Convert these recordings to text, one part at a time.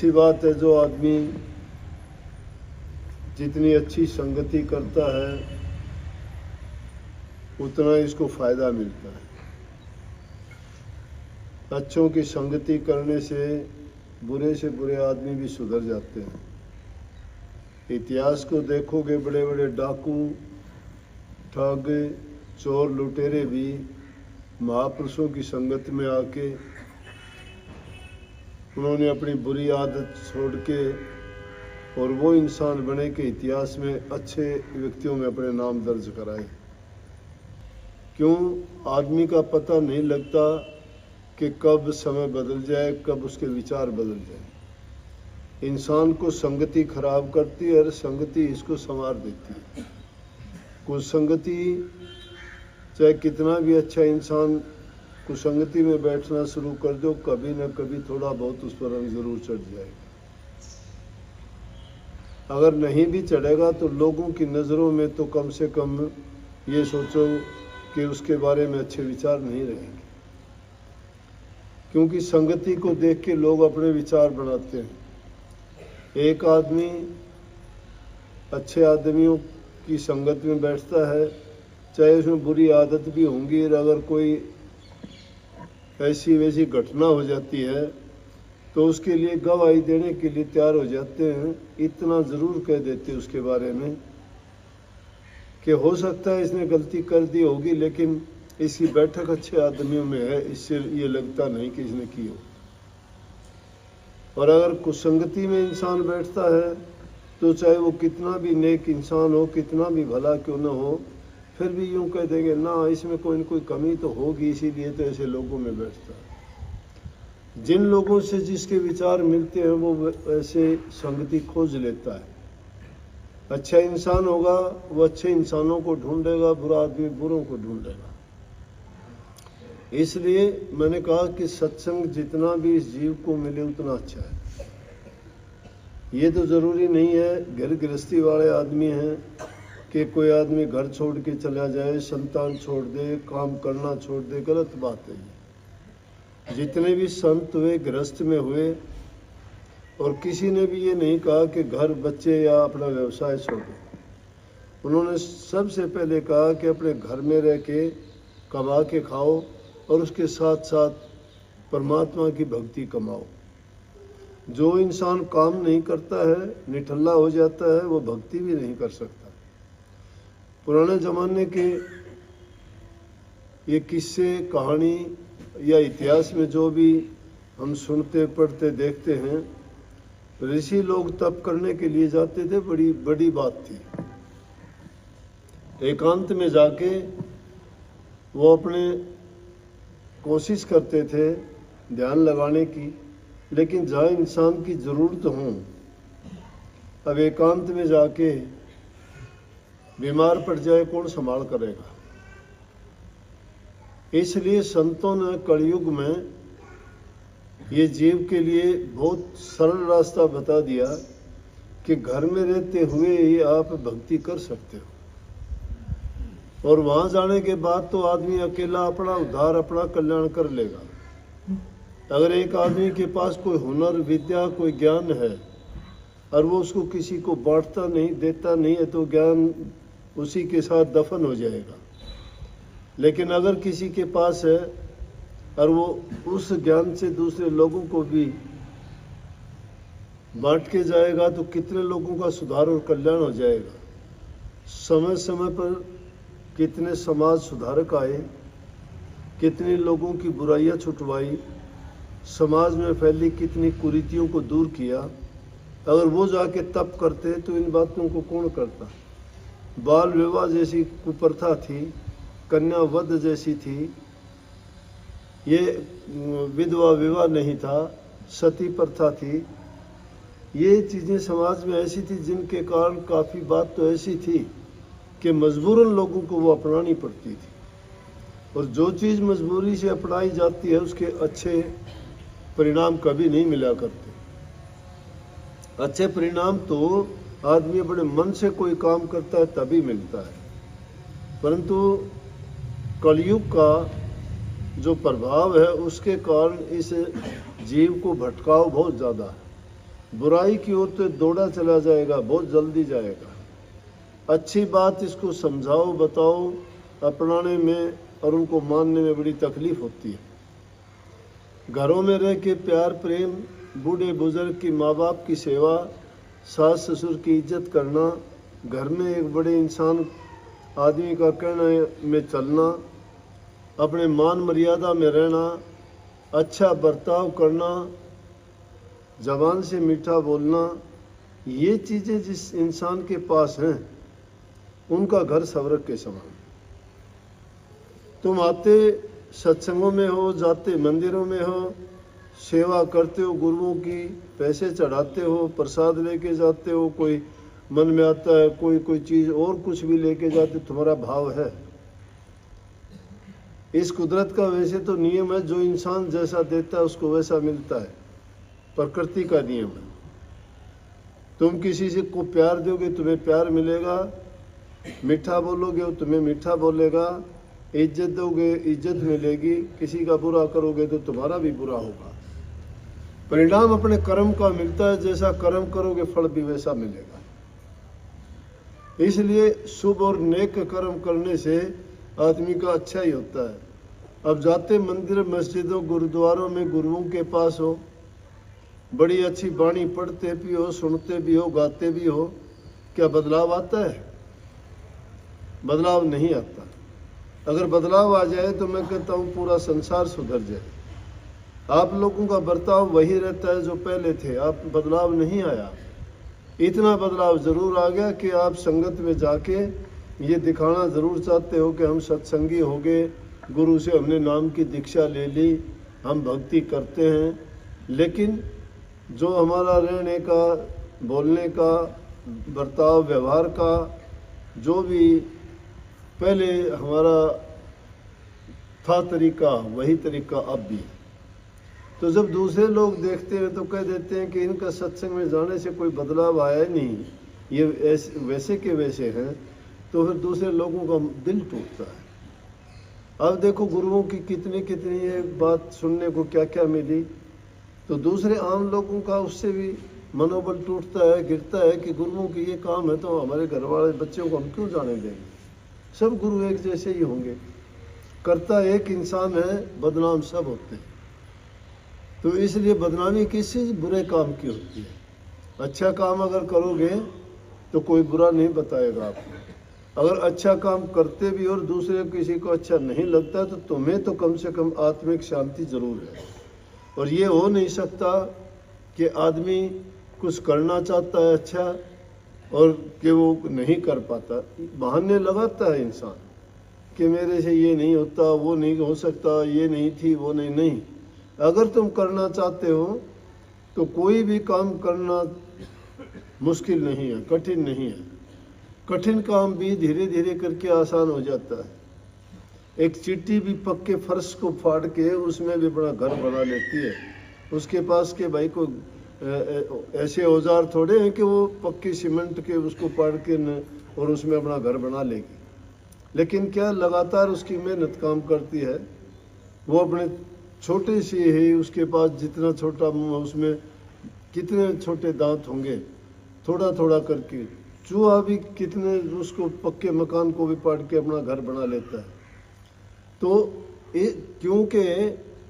अच्छी बात है, जो आदमी जितनी अच्छी संगति करता है उतना इसको फायदा मिलता है। अच्छों की संगति करने से बुरे आदमी भी सुधर जाते हैं। इतिहास को देखोगे, बड़े बड़े डाकू, ठग, चोर, लुटेरे भी महापुरुषों की संगत में आके उन्होंने अपनी बुरी आदत छोड़ के और वो इंसान बने के इतिहास में अच्छे व्यक्तियों में अपने नाम दर्ज कराए। क्यों? आदमी का पता नहीं लगता कि कब समय बदल जाए, कब उसके विचार बदल जाए। इंसान को संगति खराब करती है और संगति इसको संवार देती है। कुसंगति, चाहे कितना भी अच्छा इंसान कुसंगति में बैठना शुरू कर दो, कभी न कभी थोड़ा बहुत उस पर रंग जरूर चढ़ जाएगा। अगर नहीं भी चढ़ेगा तो लोगों की नज़रों में तो कम से कम ये सोचो कि उसके बारे में अच्छे विचार नहीं रहेंगे, क्योंकि संगति को देख के लोग अपने विचार बनाते हैं। एक आदमी अच्छे आदमियों की संगत में बैठता है, चाहे उसमें बुरी आदत भी होंगी, और अगर कोई ऐसी वैसी घटना हो जाती है तो उसके लिए गवाही देने के लिए तैयार हो जाते हैं। इतना ज़रूर कह देते उसके बारे में कि हो सकता है इसने गलती कर दी होगी, लेकिन इसकी बैठक अच्छे आदमियों में है, इससे ये लगता नहीं कि इसने की हो। और अगर कुसंगति में इंसान बैठता है तो चाहे वो कितना भी नेक इंसान हो, कितना भी भला क्यों न हो, फिर भी यूँ कह देंगे ना, इसमें कोई न कोई कमी तो होगी, इसीलिए तो ऐसे लोगों में बैठता है। जिन लोगों से जिसके विचार मिलते हैं वो ऐसे संगति खोज लेता है। अच्छा इंसान होगा वो अच्छे इंसानों को ढूंढेगा, बुरा आदमी बुरों को ढूंढेगा। इसलिए मैंने कहा कि सत्संग जितना भी इस जीव को मिले उतना अच्छा है। ये तो ज़रूरी नहीं है घर गृहस्थी वाले आदमी हैं कि कोई आदमी घर छोड़ के चला जाए, संतान छोड़ दे, काम करना छोड़ दे, गलत बात है। जितने भी संत हुए गृहस्थ में हुए, और किसी ने भी ये नहीं कहा कि घर, बच्चे या अपना व्यवसाय छोड़ो। उन्होंने सबसे पहले कहा कि अपने घर में रह के कमा के खाओ और उसके साथ साथ परमात्मा की भक्ति कमाओ। जो इंसान काम नहीं करता है, निठल्ला हो जाता है, वो भक्ति भी नहीं कर सकता। पुराने ज़माने के ये किस्से, कहानी या इतिहास में जो भी हम सुनते, पढ़ते, देखते हैं, ऋषि लोग तप करने के लिए जाते थे, बड़ी बड़ी बात थी। एकांत में जाके वो अपने कोशिश करते थे ध्यान लगाने की, लेकिन जहाँ इंसान की ज़रूरत हो, अब एकांत में जाके बीमार पड़ जाए कौन संभाल करेगा। इसलिए संतों ने कलयुग में ये जीव के लिए बहुत सरल रास्ता बता दिया कि घर में रहते हुए ही आप भक्ति कर सकते हो, और वहाँ जाने के बाद तो आदमी अकेला अपना उद्धार, अपना कल्याण कर लेगा। अगर एक आदमी के पास कोई हुनर, विद्या, कोई ज्ञान है और वो उसको किसी को बांटता नहीं, देता नहीं है, तो ज्ञान उसी के साथ दफन हो जाएगा। लेकिन अगर किसी के पास है और वो उस ज्ञान से दूसरे लोगों को भी बांट के जाएगा तो कितने लोगों का सुधार और कल्याण हो जाएगा। समय समय पर कितने समाज सुधारक आए, कितने लोगों की बुराइयां छुटवाई, समाज में फैली कितनी कुरीतियों को दूर किया। अगर वो जाके तप करते तो इन बातों को कौन करता। बाल विवाह जैसी कुप्रथा थी, कन्या वध जैसी थी, ये विधवा विवाह नहीं था, सती प्रथा थी। ये चीज़ें समाज में ऐसी थी जिनके कारण काफ़ी बात तो ऐसी थी कि मजबूरन लोगों को वो अपनानी पड़ती थी। और जो चीज़ मजबूरी से अपनाई जाती है उसके अच्छे परिणाम कभी नहीं मिला करते। अच्छे परिणाम तो आदमी अपने मन से कोई काम करता है तभी मिलता है। परंतु कलयुग का जो प्रभाव है उसके कारण इस जीव को भटकाव बहुत ज़्यादा है। बुराई की ओर तो दौड़ा चला जाएगा, बहुत जल्दी जाएगा। अच्छी बात इसको समझाओ, बताओ, अपनाने में और उनको मानने में बड़ी तकलीफ होती है। घरों में रह के प्यार प्रेम, बूढ़े बुजुर्ग की, माँ बाप की सेवा, सास ससुर की इज्जत करना, घर में एक बड़े इंसान आदमी का कहने में चलना, अपने मान मर्यादा में रहना, अच्छा बर्ताव करना, जबान से मीठा बोलना, ये चीज़ें जिस इंसान के पास हैं उनका घर स्वर्ग के समान। तुम आते सत्संगों में हो, जाते मंदिरों में हो, सेवा करते हो गुरुओं की, पैसे चढ़ाते हो, प्रसाद लेके जाते हो, कोई मन में आता है कोई चीज़ और कुछ भी लेके जाते, तुम्हारा भाव है। इस कुदरत का वैसे तो नियम है, जो इंसान जैसा देता है उसको वैसा मिलता है, प्रकृति का नियम है। तुम किसी से को प्यार दोगे तुम्हें प्यार मिलेगा, मीठा बोलोगे तुम्हें मीठा बोलेगा, इज्जत दोगे इज्जत मिलेगी, किसी का बुरा करोगे तो तुम्हारा भी बुरा होगा। परिणाम अपने कर्म का मिलता है, जैसा कर्म करोगे फल भी वैसा मिलेगा। इसलिए शुभ और नेक कर्म करने से आदमी का अच्छा ही होता है। अब जाते मंदिर मस्जिदों गुरुद्वारों में गुरुओं के पास हो, बड़ी अच्छी वाणी पढ़ते भी हो, सुनते भी हो, गाते भी हो, क्या बदलाव आता है? बदलाव नहीं आता। अगर बदलाव आ जाए तो मैं कहता हूँ पूरा संसार सुधर जाए। आप लोगों का बर्ताव वही रहता है जो पहले थे, आप बदलाव नहीं आया। इतना बदलाव जरूर आ गया कि आप संगत में जाके ये दिखाना ज़रूर चाहते हो कि हम सत्संगी हो गए, गुरु से हमने नाम की दीक्षा ले ली, हम भक्ति करते हैं। लेकिन जो हमारा रहने का, बोलने का, बर्ताव व्यवहार का, जो भी पहले हमारा था तरीका, वही तरीका अब भी है। तो जब दूसरे लोग देखते हैं तो कह देते हैं कि इनका सत्संग में जाने से कोई बदलाव आया नहीं, ये वैसे के वैसे हैं, तो फिर दूसरे लोगों का दिल टूटता है। अब देखो गुरुओं की कितनी कितनी ये बात सुनने को क्या क्या मिली, तो दूसरे आम लोगों का उससे भी मनोबल टूटता है, गिरता है कि गुरुओं की ये काम है तो हमारे घर वाले बच्चों को हम क्यों जाने देंगे, सब गुरु एक जैसे ही होंगे। करता एक इंसान है, बदनाम सब होते हैं। तो इसलिए बदनामी किसी बुरे काम की होती है। अच्छा काम अगर करोगे तो कोई बुरा नहीं बताएगा आपको। अगर अच्छा काम करते भी और दूसरे किसी को अच्छा नहीं लगता तो तुम्हें तो कम से कम आत्मिक शांति जरूर है। और ये हो नहीं सकता कि आदमी कुछ करना चाहता है अच्छा और कि वो नहीं कर पाता। बहाने लगाता है इंसान कि मेरे से ये नहीं होता, वो नहीं हो सकता, ये नहीं थी, वो नहीं। अगर तुम करना चाहते हो तो कोई भी काम करना मुश्किल नहीं है, कठिन नहीं है। कठिन काम भी धीरे धीरे करके आसान हो जाता है। एक चींटी भी पक्के फर्श को फाड़ के उसमें भी बड़ा घर बना लेती है। उसके पास के भाई को ऐसे औजार थोड़े हैं कि वो पक्की सीमेंट के उसको पाड़ के और उसमें अपना घर बना लेगी। लेकिन क्या लगातार उसकी मेहनत काम करती है। वो अपने छोटे से ही, उसके पास जितना छोटा मुंह उसमें कितने छोटे दांत होंगे, थोड़ा थोड़ा करके चूहा भी कितने उसको पक्के मकान को भी पाड़ के अपना घर बना लेता है। तो क्योंकि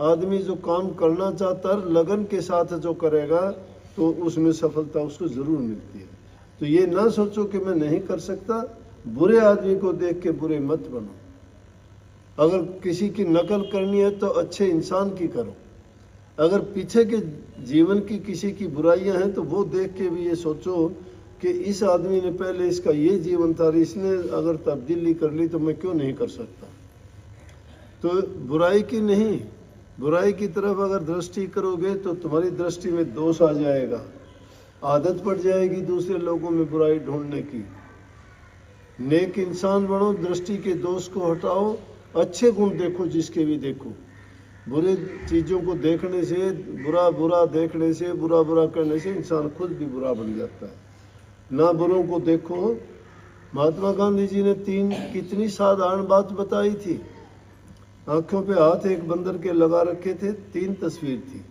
आदमी जो काम करना चाहता है लगन के साथ जो करेगा तो उसमें सफलता उसको ज़रूर मिलती है। तो ये ना सोचो कि मैं नहीं कर सकता। बुरे आदमी को देख के बुरे मत बनो। अगर किसी की नकल करनी है तो अच्छे इंसान की करो। अगर पीछे के जीवन की किसी की बुराइयां हैं तो वो देख के भी ये सोचो कि इस आदमी ने पहले इसका ये जीवन था, इसने अगर तब्दीली कर ली तो मैं क्यों नहीं कर सकता। तो बुराई की नहीं, बुराई की तरफ अगर दृष्टि करोगे तो तुम्हारी दृष्टि में दोष आ जाएगा, आदत पड़ जाएगी दूसरे लोगों में बुराई ढूंढने की। नेक इंसान बनो, दृष्टि के दोष को हटाओ, अच्छे गुण देखो जिसके भी देखो। बुरे चीज़ों को देखने से, बुरा देखने से, बुरा करने से इंसान खुद भी बुरा बन जाता है। ना बुरों को देखो। महात्मा गांधी जी ने कितनी साधारण बात बताई थी। आंखों पे हाथ एक बंदर के लगा रखे थे, 3 तस्वीर थी।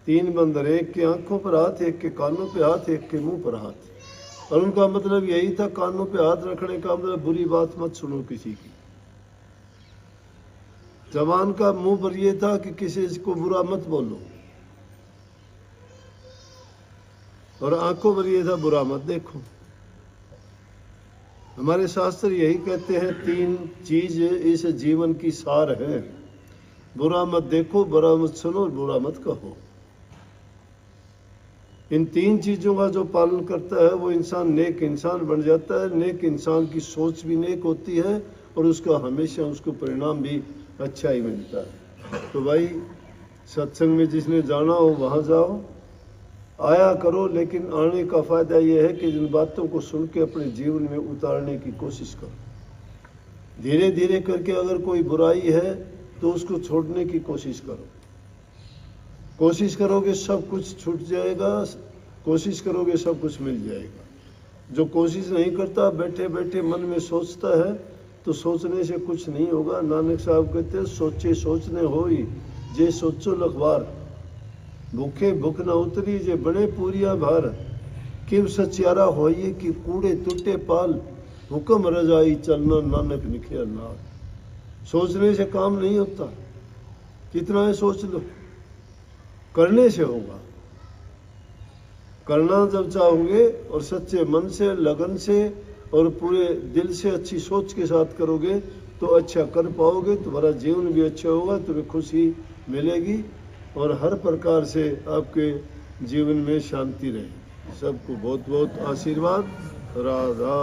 तीन बंदर, एक के आंखों पर हाथ, एक के कानों पे हाथ, एक के मुंह पर हाथ। और उनका मतलब यही था, कानों पे हाथ रखने का मतलब बुरी बात मत सुनो किसी की। जबान का मुंह पर यह था कि किसी को बुरा मत बोलो, और आंखों पर यह था बुरा मत देखो। हमारे शास्त्र यही कहते हैं, तीन चीज इस जीवन की सार है, बुरा मत देखो, बुरा मत सुनो और बुरा मत कहो। इन तीन चीजों का जो पालन करता है वो इंसान नेक इंसान बन जाता है। नेक इंसान की सोच भी नेक होती है और उसका हमेशा उसको परिणाम भी अच्छा ही मिलता है। तो भाई सत्संग में जिसने जाना हो वहाँ जाओ, आया करो, लेकिन आने का फायदा यह है कि जिन बातों को सुन के अपने जीवन में उतारने की कोशिश करो। धीरे धीरे करके अगर कोई बुराई है तो उसको छोड़ने की कोशिश करो। कोशिश करोगे सब कुछ छूट जाएगा, कोशिश करोगे सब कुछ मिल जाएगा। जो कोशिश नहीं करता, बैठे बैठे मन में सोचता है, तो सोचने से कुछ नहीं होगा। नानक साहब कहते हैं, सोचे सोचने होई जे सोचो लखवार, भूखे भूख न उतरी जे बने पूरिया भार, किव सचियारा होइए कि कूड़े टूटे पाल, हुक्म रजाई चलना नानक निखिया नाल। सोचने से काम नहीं होता, कितना है सोच लो, करने से होगा। करना जब चाहोगे और सच्चे मन से, लगन से और पूरे दिल से अच्छी सोच के साथ करोगे तो अच्छा कर पाओगे। तुम्हारा जीवन भी अच्छा होगा, तुम्हें खुशी मिलेगी और हर प्रकार से आपके जीवन में शांति रहेगी। सबको बहुत बहुत आशीर्वाद। राधा